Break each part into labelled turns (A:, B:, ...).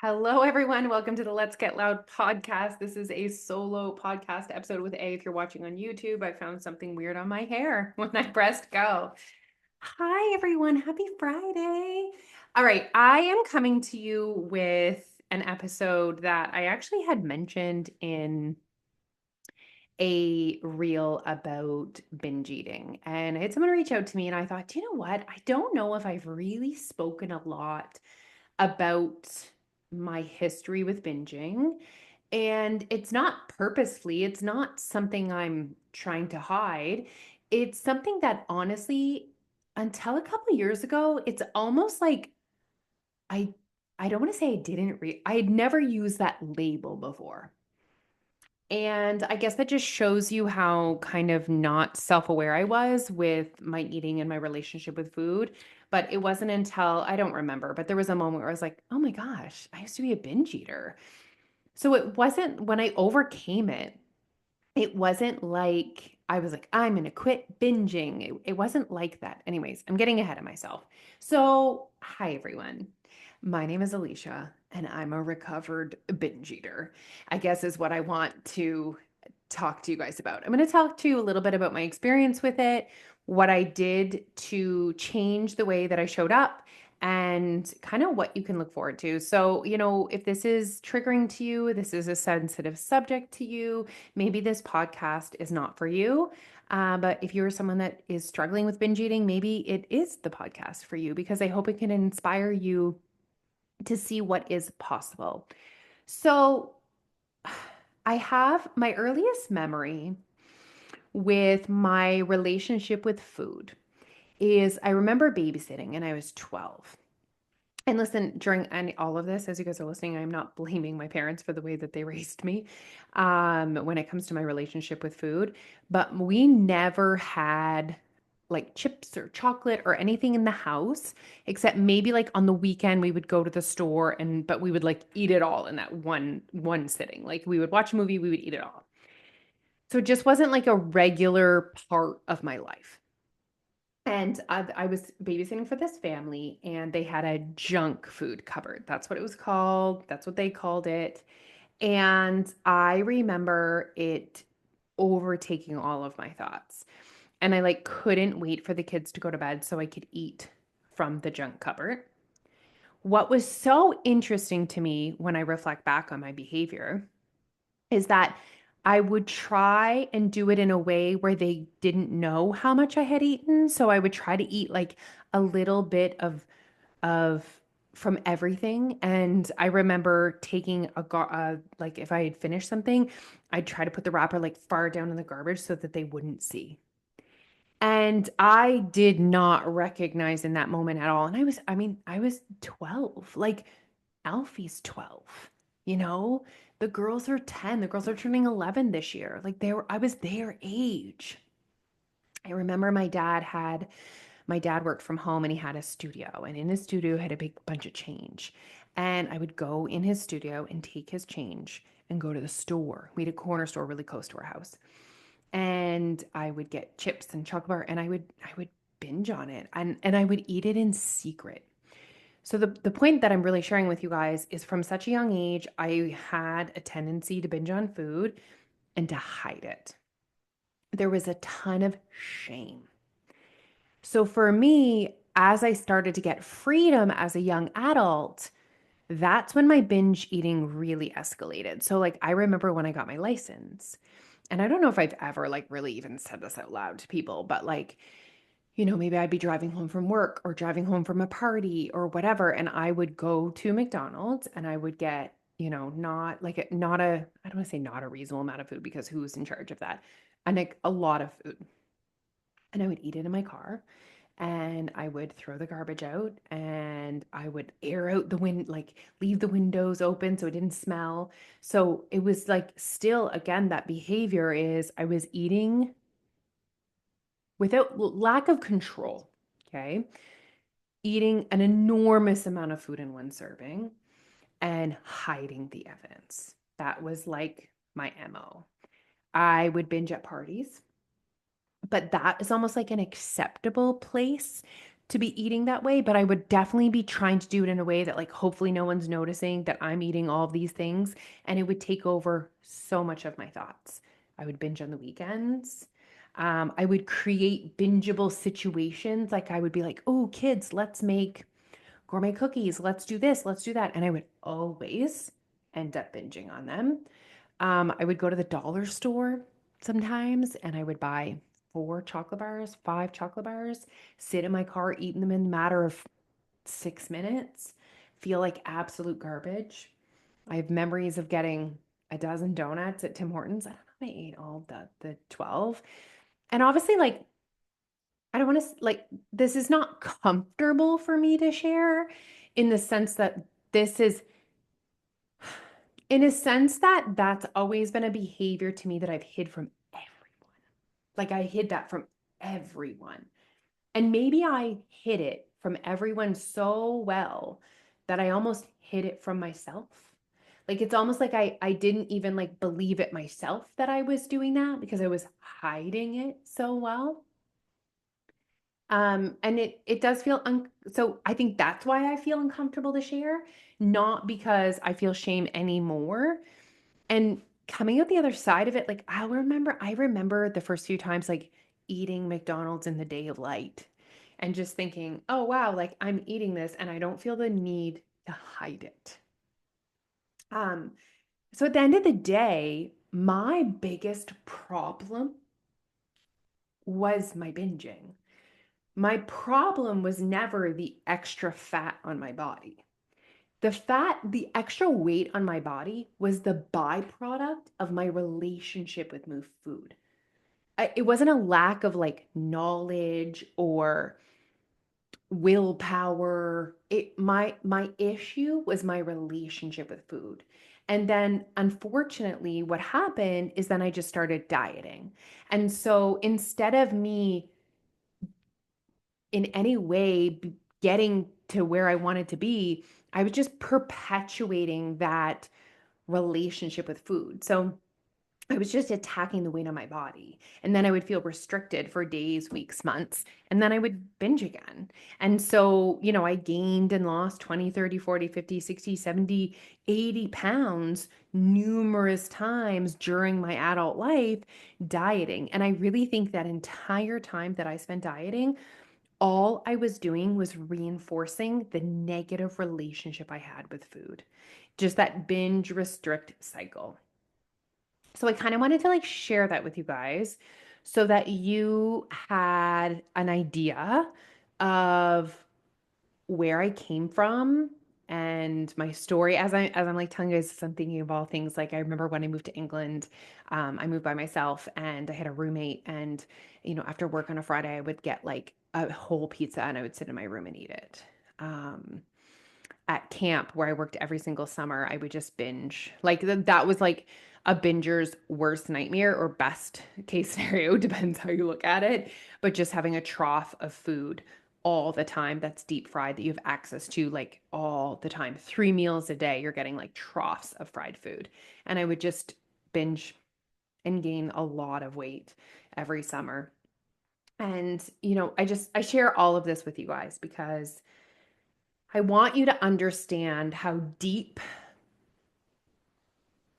A: Hello, everyone. Welcome to the Let's Get Loud podcast. This is a solo podcast episode with A. If you're watching on YouTube, I found something weird on my hair when I pressed go. Hi, everyone. Happy Friday. All right. I am coming to you with an episode that I actually had mentioned in a reel about binge eating. And I had someone reach out to me, and I thought, you know what? I don't know if I've really spoken a lot about my history with binging. And it's not purposefully, it's not something I'm trying to hide. It's something that honestly, until a couple years ago, it's almost like I I don't want to say I had never used that label before. And I guess that just shows you how kind of not self-aware I was with my eating and my relationship with food. But it wasn't until I don't remember, but there was a moment where I was like, oh my gosh, I used to be a binge eater. So it wasn't when I overcame it, it wasn't like I was like, I'm going to quit binging. It wasn't like that. Anyways, I'm getting ahead of myself. So, hi, everyone. My name is Alicia, and I'm a recovered binge eater, I guess is what I want to talk to you guys about. I'm going to talk to you a little bit about my experience with it, what I did to change the way that I showed up, and kind of what you can look forward to. So, if this is triggering to you, this is a sensitive subject to you, maybe this podcast is not for you. But if you're someone that is struggling with binge eating, maybe it is the podcast for you because I hope it can inspire you to see what is possible. So, I have my earliest memory with my relationship with food is I remember babysitting and I was 12. And listen, during all of this, as you guys are listening, I'm not blaming my parents for the way that they raised me when it comes to my relationship with food. But we never had like chips or chocolate or anything in the house, except maybe like on the weekend we would go to the store but we would like eat it all in that one sitting. Like we would watch a movie, we would eat it all. So it just wasn't like a regular part of my life. And I was babysitting for this family, and they had a junk food cupboard. That's what it was called. That's what they called it. And I remember it overtaking all of my thoughts. And I like couldn't wait for the kids to go to bed so I could eat from the junk cupboard. What was so interesting to me when I reflect back on my behavior is that I would try and do it in a way where they didn't know how much I had eaten. So I would try to eat like a little bit of from everything. And I remember taking like if I had finished something, I'd try to put the wrapper like far down in the garbage so that they wouldn't see. And I did not recognize in that moment at all. And I was 12. Like Alfie's 12, you know? The girls are 10. The girls are turning 11 this year. Like I was their age. I remember my dad worked from home and he had a studio, and in his studio had a big bunch of change. And I would go in his studio and take his change and go to the store. We had a corner store really close to our house. And I would get chips and chocolate bar, and I would binge on it, and I would eat it in secret. So the point that I'm really sharing with you guys is from such a young age, I had a tendency to binge on food and to hide it. There was a ton of shame. So for me, as I started to get freedom as a young adult, that's when my binge eating really escalated. So like I remember when I got my license, and I don't know if I've ever like really even said this out loud to people, but like maybe I'd be driving home from work or driving home from a party or whatever. And I would go to McDonald's and I would get, not like not a, I don't want to say not a reasonable amount of food because who's in charge of that? And like a lot of food. And I would eat it in my car, and I would throw the garbage out, and I would air out the wind, like leave the windows open so it didn't smell. So it was like still, again, that behavior is I was eating without lack of control. Okay. Eating an enormous amount of food in one serving and hiding the evidence. That was like my MO. I would binge at parties, but that is almost like an acceptable place to be eating that way, but I would definitely be trying to do it in a way that like hopefully no one's noticing that I'm eating all of these things, and it would take over so much of my thoughts. I would binge on the weekends. I would create bingeable situations. Like I would be like, "Oh, kids, let's make gourmet cookies. Let's do this. Let's do that." And I would always end up binging on them. I would go to the dollar store sometimes and I would buy 4 chocolate bars, 5 chocolate bars, sit in my car, eating them in a matter of 6 minutes, feel like absolute garbage. I have memories of getting a dozen donuts at Tim Hortons. I don't know if I ate all of the 12. And obviously, like, I don't want to, like, this is not comfortable for me to share in the sense that this is in a sense that that's always been a behavior to me that I've hid from everyone. Like I hid that from everyone. And maybe I hid it from everyone so well that I almost hid it from myself. Like it's almost like I didn't even like believe it myself that I was doing that because I was hiding it so well. And it does feel so I think that's why I feel uncomfortable to share, not because I feel shame anymore. And coming out the other side of it, like I remember the first few times like eating McDonald's in the day of light and just thinking, oh wow, like I'm eating this and I don't feel the need to hide it. Um, so at the end of the day, my biggest problem was my binging. My problem was never the extra fat on my body. The extra weight on my body was the byproduct of my relationship with food. It wasn't a lack of like knowledge or willpower. My issue was my relationship with food. And then unfortunately, what happened is then I just started dieting. And so instead of me in any way getting to where I wanted to be, I was just perpetuating that relationship with food. So I was just attacking the weight on my body. And then I would feel restricted for days, weeks, months, and then I would binge again. And so, I gained and lost 20, 30, 40, 50, 60, 70, 80 pounds numerous times during my adult life dieting. And I really think that entire time that I spent dieting, all I was doing was reinforcing the negative relationship I had with food, just that binge restrict cycle. So I kind of wanted to like share that with you guys so that you had an idea of where I came from and my story as I'm like telling you guys, I'm thinking of all things. Like I remember when I moved to England, I moved by myself and I had a roommate, and after work on a Friday I would get like a whole pizza and I would sit in my room and eat it. At camp where I worked every single summer, I would just binge. Like that was like a binger's worst nightmare or best case scenario, depends how you look at it. But just having a trough of food all the time that's deep fried that you have access to like all the time. 3 meals a day, you're getting like troughs of fried food. And I would just binge and gain a lot of weight every summer. And, I share all of this with you guys because I want you to understand how deep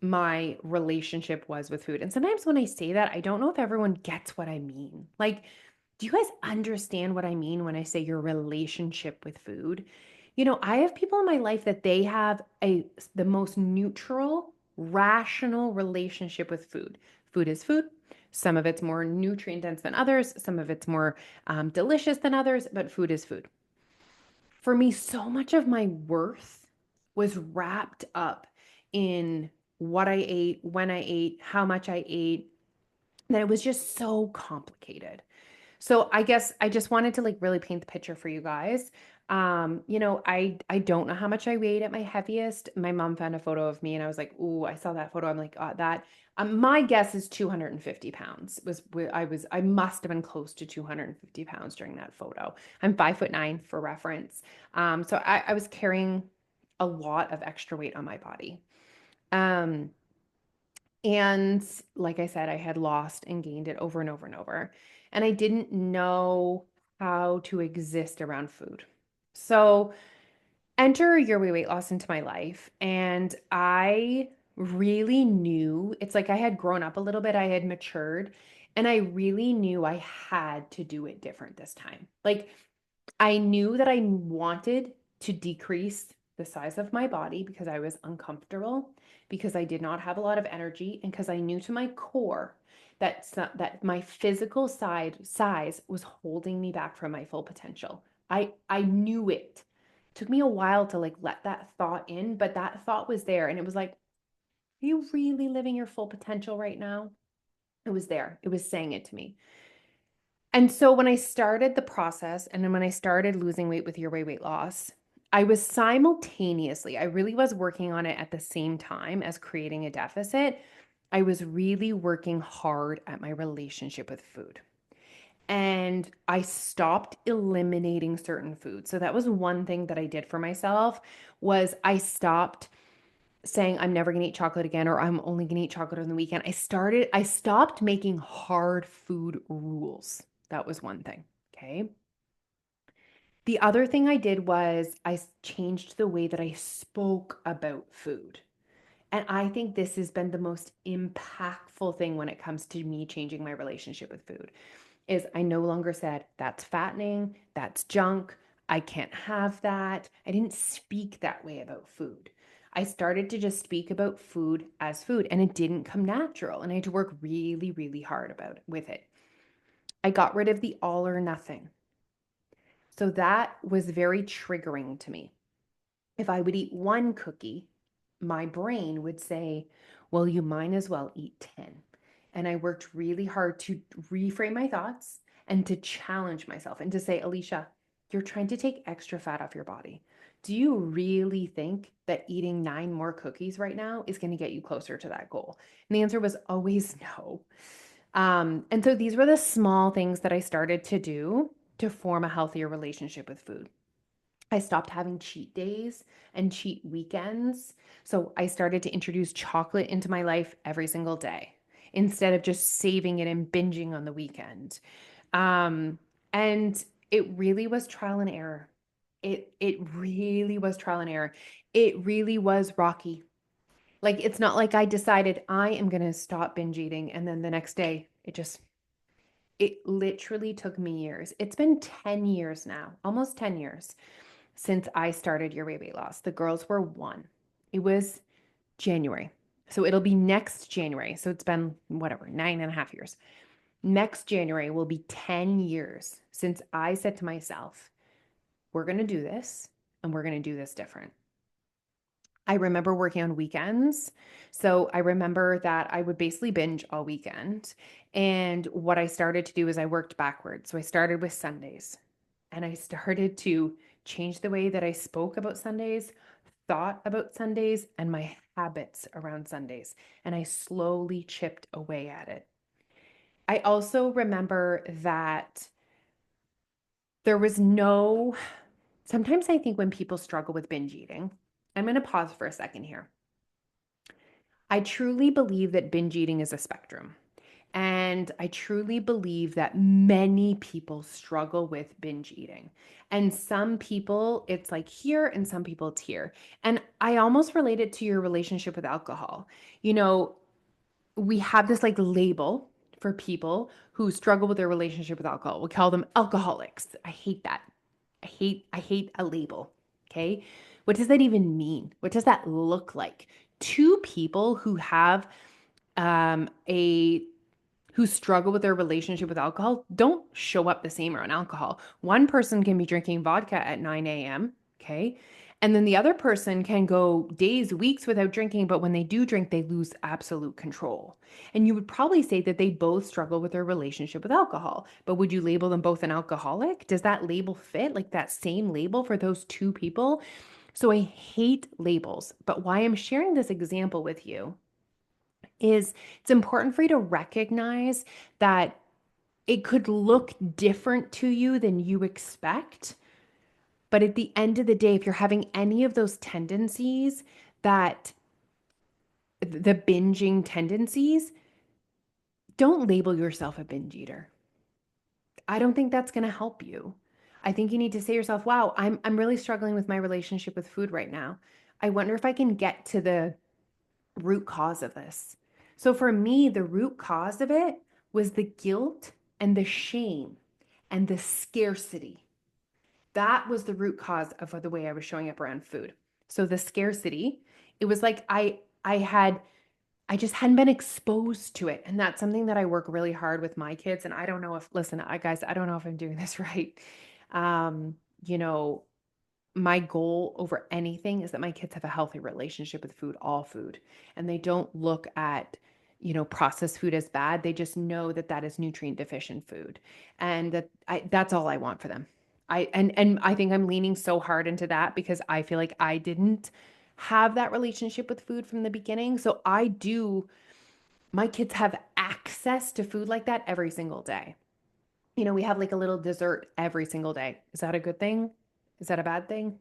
A: my relationship was with food. And sometimes when I say that, I don't know if everyone gets what I mean. Like, do you guys understand what I mean when I say your relationship with food? I have people in my life that they have the most neutral, rational relationship with food. Food is food. Some of it's more nutrient dense than others. Some of it's more delicious than others, but food is food. For me, so much of my worth was wrapped up in what I ate, when I ate, how much I ate, that it was just so complicated. So I guess I just wanted to like really paint the picture for you guys. I don't know how much I weighed at my heaviest. My mom found a photo of me and I was like, "Ooh, I saw that photo." I'm like, that. My guess is 250 pounds I must have been close to 250 pounds during that photo. I'm 5'9" for reference. So I was carrying a lot of extra weight on my body. Um, and like I said, I had lost and gained it over and over and over. And I didn't know how to exist around food. So, enter your weight loss into my life, and I really knew it's like I had grown up a little bit, I had matured, and I really knew I had to do it different this time. Like, I knew that I wanted to decrease the size of my body because I was uncomfortable, because I did not have a lot of energy, and because I knew to my core that my physical size was holding me back from my full potential. I knew it. Took me a while to like let that thought in, but that thought was there, and it was like, are you really living your full potential right now? It was there. It was saying it to me. And so when I started the process and then when I started losing weight with Your Way Weight Loss, I was simultaneously, I really was working on it at the same time as creating a deficit. I was really working hard at my relationship with food. And I stopped eliminating certain foods. So that was one thing that I did for myself was I stopped saying I'm never going to eat chocolate again or I'm only going to eat chocolate on the weekend. I stopped making hard food rules. That was one thing. Okay. The other thing I did was changed the way that I spoke about food. And I think this has been the most impactful thing when it comes to me changing my relationship with food is I no longer said that's fattening, that's junk, I can't have that. I didn't speak that way about food. I started to just speak about food as food and it didn't come natural and I had to work really really hard about it with it. I got rid of the all or nothing. So that was very triggering to me. If I would eat one cookie, my brain would say, well, you might as well eat 10. And I worked really hard to reframe my thoughts and to challenge myself and to say, Alicia, you're trying to take extra fat off your body. Do you really think that eating 9 more cookies right now is going to get you closer to that goal? And the answer was always no. And so these were the small things that I started to do to form a healthier relationship with food. I stopped having cheat days and cheat weekends. So I started to introduce chocolate into my life every single day instead of just saving it and binging on the weekend. Um, and it really was trial and error. It really was trial and error. It really was rocky. Like it's not like I decided I am going to stop binge eating and then the next day it literally took me years. It's been 10 years now, almost 10 years since I started Your Weight Loss. The girls were 1. It was January. So it'll be next January. So it's been whatever, 9.5 years. Next January will be 10 years since I said to myself, we're going to do this and we're going to do this different. I remember working on weekends. So I remember that I would basically binge all weekend. And what I started to do is I worked backwards. So I started with Sundays and I started to change the way that I spoke about Sundays, thought about Sundays, and my habits around Sundays. And I slowly chipped away at it. I also remember that there was no, sometimes I think when people struggle with binge eating, I'm going to pause for a second here. I truly believe that binge eating is a spectrum. And I truly believe that many people struggle with binge eating. And some people, it's like here, and some people, it's here. And I almost relate it to your relationship with alcohol. You know, we have this like label for people who struggle with their relationship with alcohol. We call them alcoholics. I hate that. I hate a label. Okay. What does that even mean? What does that look like? Two people who have a who struggle with their relationship with alcohol don't show up the same around alcohol. One person can be drinking vodka at 9 a.m. Okay. And then the other person can go days, weeks without drinking, but when they do drink, they lose absolute control. And you would probably say that they both struggle with their relationship with alcohol. But would you label them both an alcoholic? Does that label fit, like that same label for those two people? So I hate labels. But why I'm sharing this example with you is it's important for you to recognize that it could look different to you than you expect. But at the end of the day, if you're having any of those tendencies, that the binging tendencies, don't label yourself a binge eater. I don't think that's going to help you. I think you need to say to yourself, wow, I'm really struggling with my relationship with food right now. I wonder if I can get to the root cause of this. So for me, the root cause of it was the guilt and the shame and the scarcity. That was the root cause of the way I was showing up around food. So the scarcity, it was like I just hadn't been exposed to it. And that's something that I work really hard with my kids. And I don't know if, listen, guys, I don't know if I'm doing this right. Um, you know, my goal over anything is that my kids have a healthy relationship with food, all food, and they don't look at, processed food as bad. They just know that that is nutrient deficient food, and that's all I want for them. And I think I'm leaning so hard into that because I feel like I didn't have that relationship with food from the beginning. So my kids have access to food like that every single day. We have like a little dessert every single day. Is that a good thing? Is that a bad thing?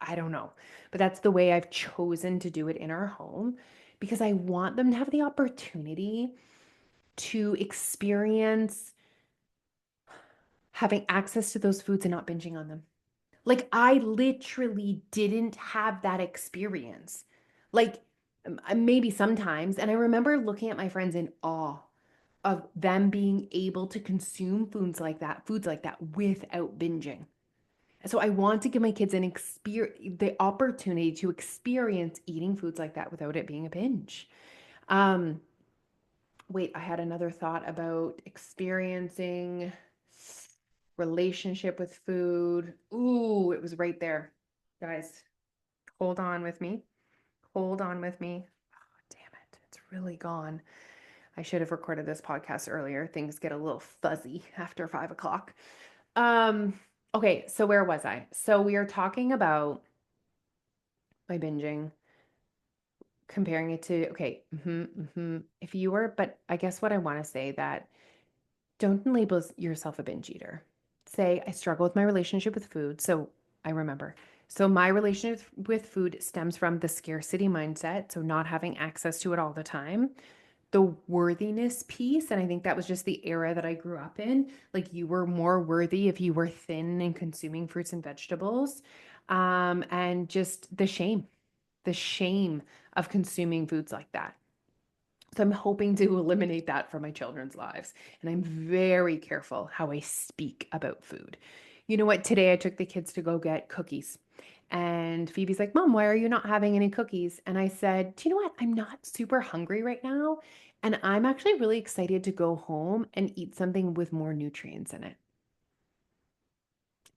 A: I don't know. But that's the way I've chosen to do it in our home because I want them to have the opportunity to experience having access to those foods and not binging on them. Like, I literally didn't have that experience. Like, maybe sometimes. And I remember looking at my friends in awe of them being able to consume foods like that without binging. So I want to give my kids the opportunity to experience eating foods like that without it being a binge. Um, Wait, I had another thought about experiencing relationship with food. Ooh, it was right there. Guys, hold on with me. Hold on with me. Oh, damn it. It's really gone. I should have recorded this podcast earlier. Things get a little fuzzy after 5 o'clock. Um, okay, so where was I? So we are talking about my binging, comparing it to, okay, if you were, but I guess what I want to say that don't label yourself a binge eater. Say, I struggle with my relationship with food. So I remember. So my relationship with food stems from the scarcity mindset. So not having access to it all the time, the worthiness piece. And I think that was just the era that I grew up in. Like, you were more worthy if you were thin and consuming fruits and vegetables. And just the shame of consuming foods like that. So I'm hoping to eliminate that from my children's lives. And I'm very careful how I speak about food. You know what? Today I took the kids to go get cookies. And Phoebe's like, Mom, why are you not having any cookies? And I said, do you know what? I'm not super hungry right now. And I'm actually really excited to go home and eat something with more nutrients in it.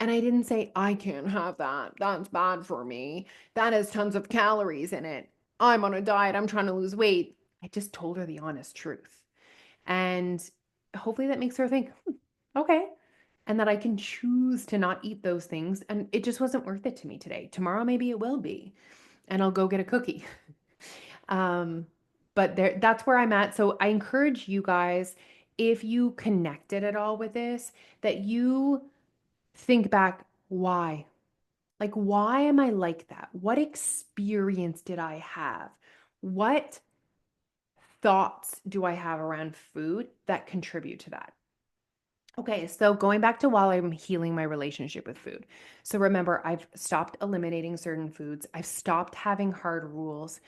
A: And I didn't say, I can't have that. That's bad for me. That has tons of calories in it. I'm on a diet. I'm trying to lose weight. I just told her the honest truth. And hopefully that makes her think, okay. And that I can choose to not eat those things. And it just wasn't worth it to me today. Tomorrow, maybe it will be. And I'll go get a cookie. um, but that's where I'm at. So I encourage you guys, if you connected at all with this, that you think back, why? Like, why am I like that? What experience did I have? What thoughts do I have around food that contribute to that? Okay, so going back to while I'm healing my relationship with food. So remember, I've stopped eliminating certain foods. I've stopped having hard rules.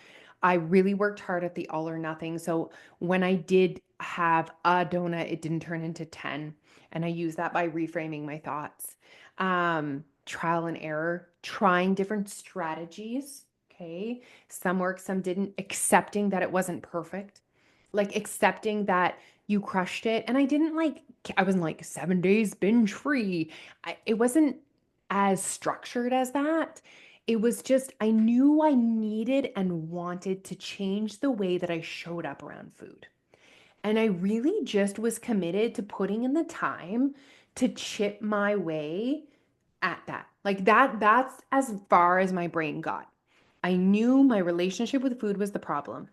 A: I really worked hard at the all or nothing. So when I did have a donut, it didn't turn into 10. And I use that by reframing my thoughts. Trial and error, trying different strategies. Okay. Some worked, some didn't, accepting that it wasn't perfect, like accepting that you crushed it. And I wasn't like 7 days binge free. It wasn't as structured as that. It was just, I knew I needed and wanted to change the way that I showed up around food. And I really just was committed to putting in the time to chip my way at that. Like that's as far as my brain got. I knew my relationship with food was the problem.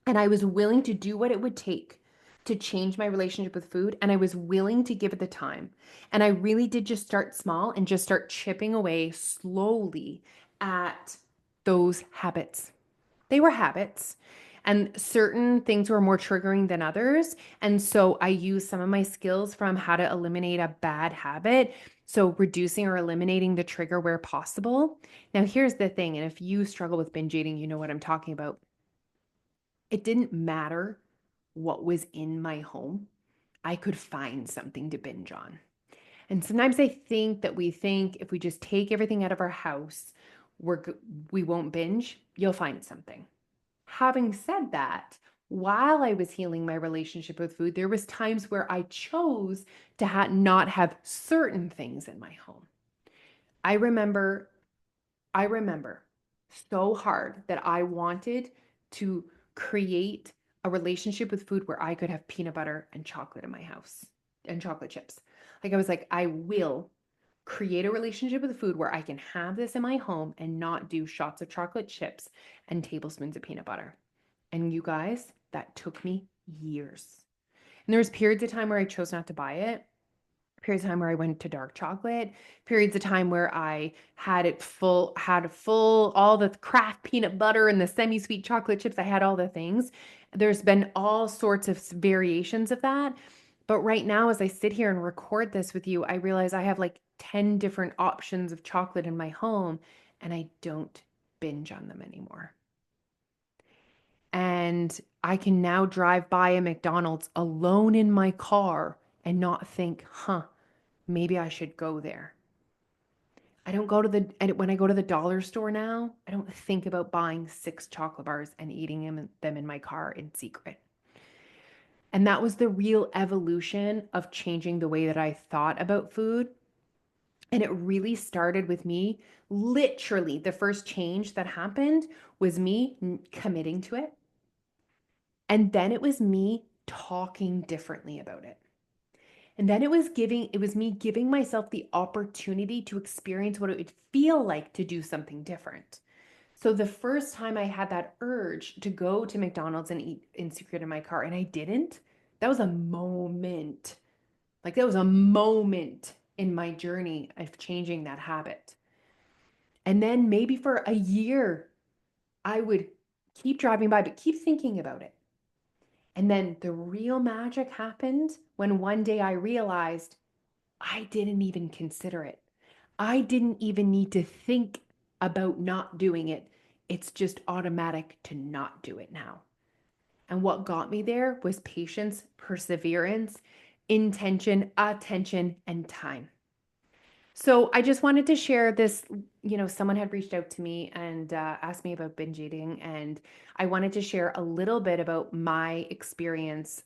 A: And I was willing to do what it would take to change my relationship with food. And I was willing to give it the time. And I really did just start small and just start chipping away slowly at those habits. They were habits. And certain things were more triggering than others. And so I used some of my skills from how to eliminate a bad habit. So reducing or eliminating the trigger where possible. Now, here's the thing. And if you struggle with binge eating, you know what I'm talking about. It didn't matter what was in my home. I could find something to binge on. And sometimes I think that we think if we just take everything out of our house, we won't binge. You'll find something. Having said that, while I was healing my relationship with food, there was times where I chose to not have certain things in my home. I remember I remember so hard that I wanted to create a relationship with food where I could have peanut butter and chocolate in my house and chocolate chips. Like I was like, I will create a relationship with food where I can have this in my home and not do shots of chocolate chips and tablespoons of peanut butter. And you guys, that took me years. And there was periods of time where I chose not to buy it, periods of time where I went to dark chocolate, periods of time where I had all the craft peanut butter and the semi-sweet chocolate chips. I had all the things. There's been all sorts of variations of that. But right now, as I sit here and record this with you, I realize I have like 10 different options of chocolate in my home, and I don't binge on them anymore. And I can now drive by a McDonald's alone in my car and not think, maybe I should go there. I don't go to when I go to the dollar store now, I don't think about buying 6 chocolate bars and eating them in my car in secret. And that was the real evolution of changing the way that I thought about food. And it really started with me. Literally, the first change that happened was me committing to it. And then it was me talking differently about it. And then it was me giving myself the opportunity to experience what it would feel like to do something different. So the first time I had that urge to go to McDonald's and eat in secret in my car and I didn't, that was a moment. Like that was a moment in my journey of changing that habit. And then maybe for a year, I would keep driving by, but keep thinking about it. And then the real magic happened when one day I realized I didn't even consider it. I didn't even need to think about not doing it. It's just automatic to not do it now. And what got me there was patience, perseverance, intention, attention, and time. So I just wanted to share this. Someone had reached out to me and asked me about binge eating, and I wanted to share a little bit about my experience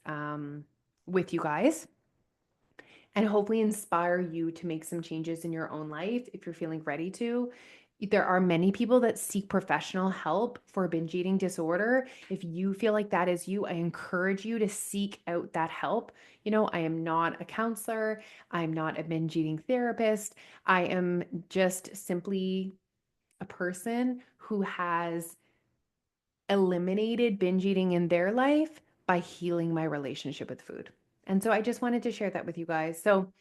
A: with you guys and hopefully inspire you to make some changes in your own life if you're feeling ready to. There are many people that seek professional help for binge eating disorder. If you feel like that is you, I encourage you to seek out that help. I am not a counselor, I'm not a binge eating therapist. I am just simply a person who has eliminated binge eating in their life by healing my relationship with food. And so I just wanted to share that with you guys. So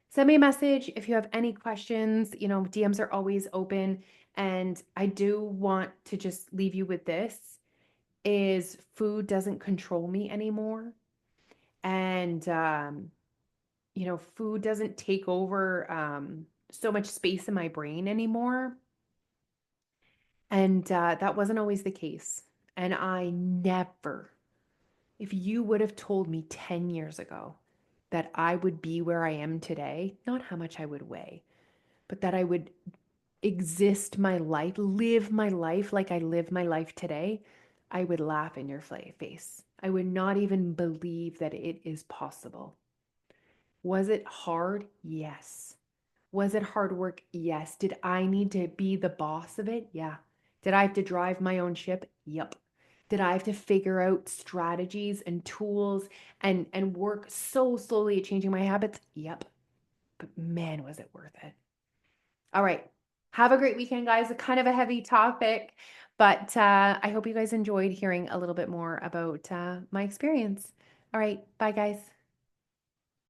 A: send me a message if you have any questions. DMs are always open. And I do want to just leave you with this is food doesn't control me anymore. And, food doesn't take over so much space in my brain anymore. And that wasn't always the case. And I never, if you would have told me 10 years ago that I would be where I am today, not how much I would weigh, but that I would exist my life, live my life like I live my life today, I would laugh in your face. I would not even believe that it is possible. Was it hard? Yes. Was it hard work? Yes. Did I need to be the boss of it? Yeah. Did I have to drive my own ship? Yep. Did I have to figure out strategies and tools and work so slowly at changing my habits? Yep. But man, was it worth it. All right. Have a great weekend, guys. A kind of a heavy topic, but I hope you guys enjoyed hearing a little bit more about my experience. All right. Bye, guys.